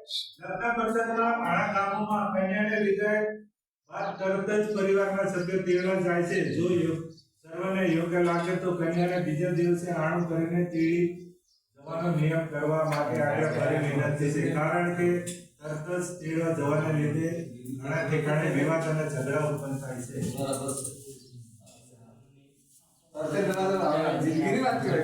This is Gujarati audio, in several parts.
લગ્ન પ્રસંગમાં ઘણા ગામોમાં કન્યાને લીધે બાદ તરત જ પરિવારના સભ્યો તેડવા જાય છે. જો સર્વને યોગ્ય લાગે તો કન્યાને બીજા દિવસે આણું કરીને તેડી જવાનો નિયમ કરવા માટે આજ્ઞાભારી વિનંતી છે. કારણ કે તરત જ તેડવા જવાને લીધે ઘણા ઠેકાણે વિવાદ અને ઝઘડા ઉત્પન્ન થાય છે. જિંદગીની વાત કરે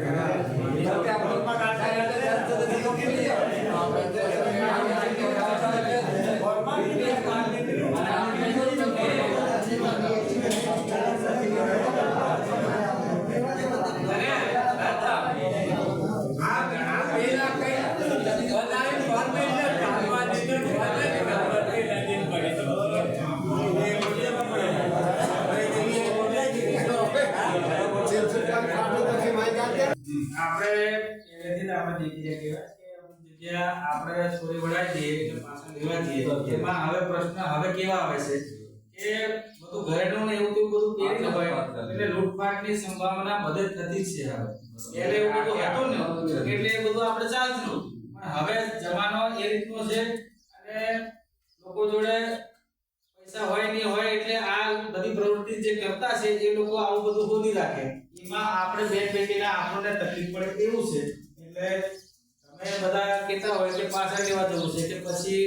કે આપણે સ્ટોરી બનાવી દઈએ કે પાછળ લેવા જઈએ એમાં હવે પ્રશ્ન હવે કેવા આવે છે કે બધું ઘરેનું ને એવું બધું પહેરી ન હોય એટલે લૂંટફાટની સંભાવના બધે થતી જ છે. હવે એટલે એવું બધું હતું ને એટલે એ બધું આપણે ચાલતું પણ હવે જમાનો એ રીતનો છે અને લોકો જોડે પૈસા હોય નહીં હોય એટલે આ બધી પ્રવૃત્તિ જે કરતા છે એ લોકો આવું બધું શોધી રાખે. એમાં આપણે બેન બેટીના આપણને તકલીફ પડે એવું છે. એટલે તમે બધા કહેતા હોય કે પાછળ લેવા જવું છે કે પછી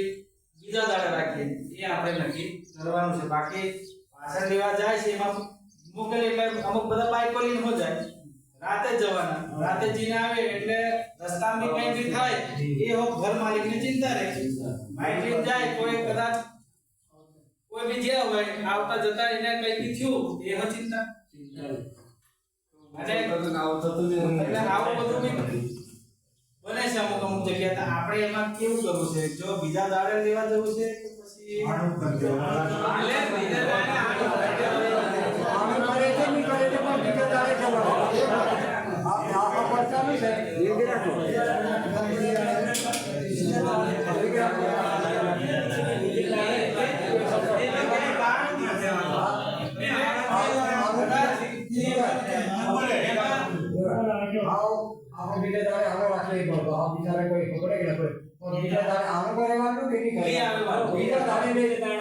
બીજા દાડે રાખીએ એ આપણે નક્કી કરવાનું છે. બાકી પાછળ લેવા જાય છે એમાં મોકલે એટલે અમુક બધા બાઈકો લઈને હો જાય રાતે જવાના રાતે જઈને આવે એટલે રસ્તામાં કઈ બી થાય એ હો ઘર માલિકની ચિંતા રહે. બાઈક લઈને જાય કોઈ કદાચ કોઈ બી ગયા હોય આવતા જતા એને કઈ બી થયું એ હો ચિંતા અને આવું બધું બી બને છે અમુક જગ્યાએ. આપણે એમાં કેવું કરવું છે જો બીજા દાડે લેવા જવું છે કે પછી આણું કરી દેવાનું. બીજા દાડે આણું કરે છે નહીં કરે છે પણ બીજા દાડે જવાનું આ પડતાનું છે એ રાખો આપણે બીજા દાડે આનો રાખીએ પડતો આ બિચારા કોઈ ખબર કે કોઈ પણ બીજા દાડે આનો કરેવાનું કે નહીં કરેવાનું બીજા દાડે લે જતા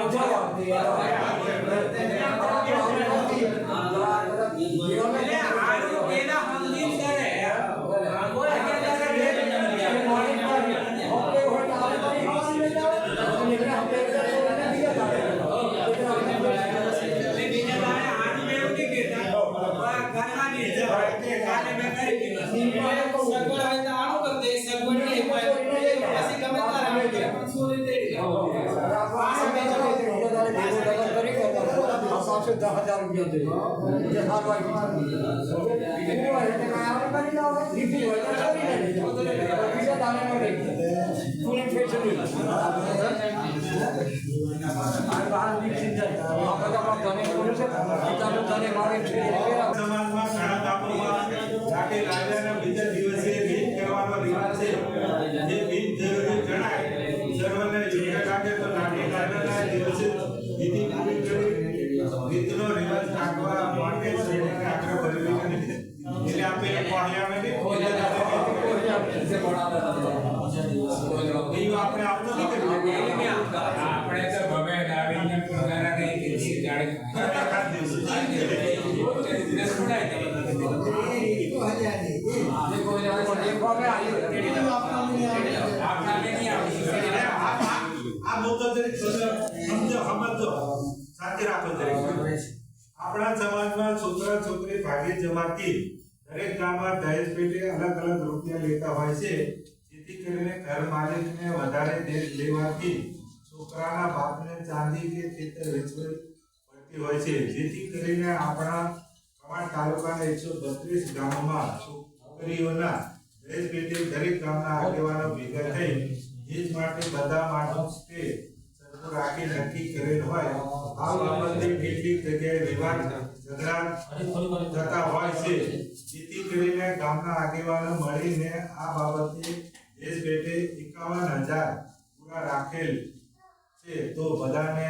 બીજા દિવસે રીત કરવાનો રિવાજ છે. જે રીત જરૂરી જણાય સર્વને યોગ્ય લાગે તો નાની લાડવાના દિવસે વિધિ પૂરી કરી રીતનો રિવાજ રાખવા માટે સર્વને આગ્રહ કર્યો છે. એટલે આપણે પહોંચ્યા નથી આપણે આપતો નથી આપણે તો ભમે દાવીને પોતાના કઈ કેટલી જાણે આ મુદ્દો સમજો સાથે રાખો. આપણા સમાજમાં છોકરા છોકરી ભાગી જવાથી દરેક ગામમાં દહેજ પેટે અલગ અલગ રૂપિયા લેતા હોય છે. જેથી કરીને ઘર માલિકને વધારે દહેજ લેવાથી છોકરાના બાપને ચાંદી કે ખેતર વેચવી પડતી હોય છે. જેથી કરીને આપણા કવાંટ તાલુકાના 132 ગામોમાં છોકરીઓના દહેજ પેટે દરેક ગામના આગેવાનો ભેગા થઈ દહેજ માટે બધા માટે સરખું રાખી નક્કી કરેલ હોય. આ બાબતે કેટલીક જગ્યાએ વિવાદ ઝઘડા થતા હોય છે. જેથી કરીને ગામના આગેવાનો મળીને આ બાબતે દહેજ પેટે 51,000 પૂરા રાખેલ છે. તો બધાને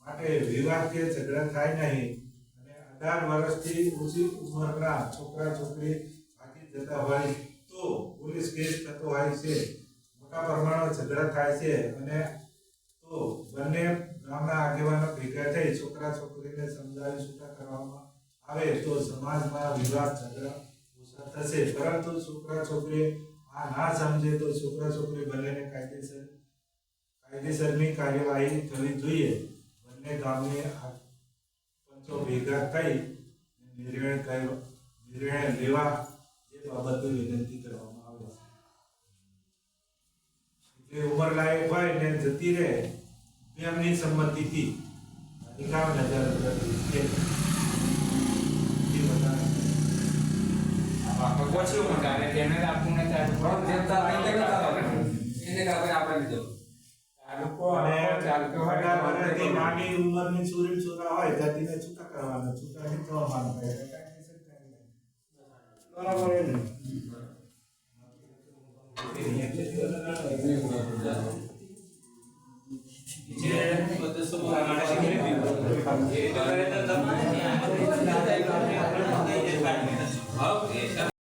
માટે વિવાદ કે ઝઘડા થાય નહીં. અને 18 વર્ષથી ઓછી ઉંમરના છોકરા છોકરી ભાગી જતા હોય તો પોલીસ કેસ થતો હોય છે. મોટા પ્રમાણમાં ઝઘડા થાય છે અને તો બંને ગામના આગેવાનો ભેગા થઈ છોકરા છોકરીને સમજાવી છૂટા કરવામાં આવે તો સમાજમાં વિવાદ ઝઘડા ઓછા થશે. પરંતુ છોકરા છોકરી આ ના સમજે તો છોકરા છોકરી બંનેને કાયદેસરની કાર્યવાહી થવી જોઈએ. બંને ગામને પંચો ભેગા થઈ નિર્ણય લેવા એ બાબતે વિનંતી કરવામાં આવે છે. એટલે ઉંમરલાયક હોય ને જતી રહે એમની સંમતિથી 51,000 પછી હું તારે તેને આપવું ને તારે એને કાપે આપણે લીધો તાલુકો અને ચાલતો 18 વર્ષથી નાની ઉંમરની છોરી છોરા હોય જાતિને છૂટા કરવાના, છૂટા નહીં થવાના હોય. એટલે કાયદેસર કાર્યવાહી. બરાબર એ ને? જે બધું શું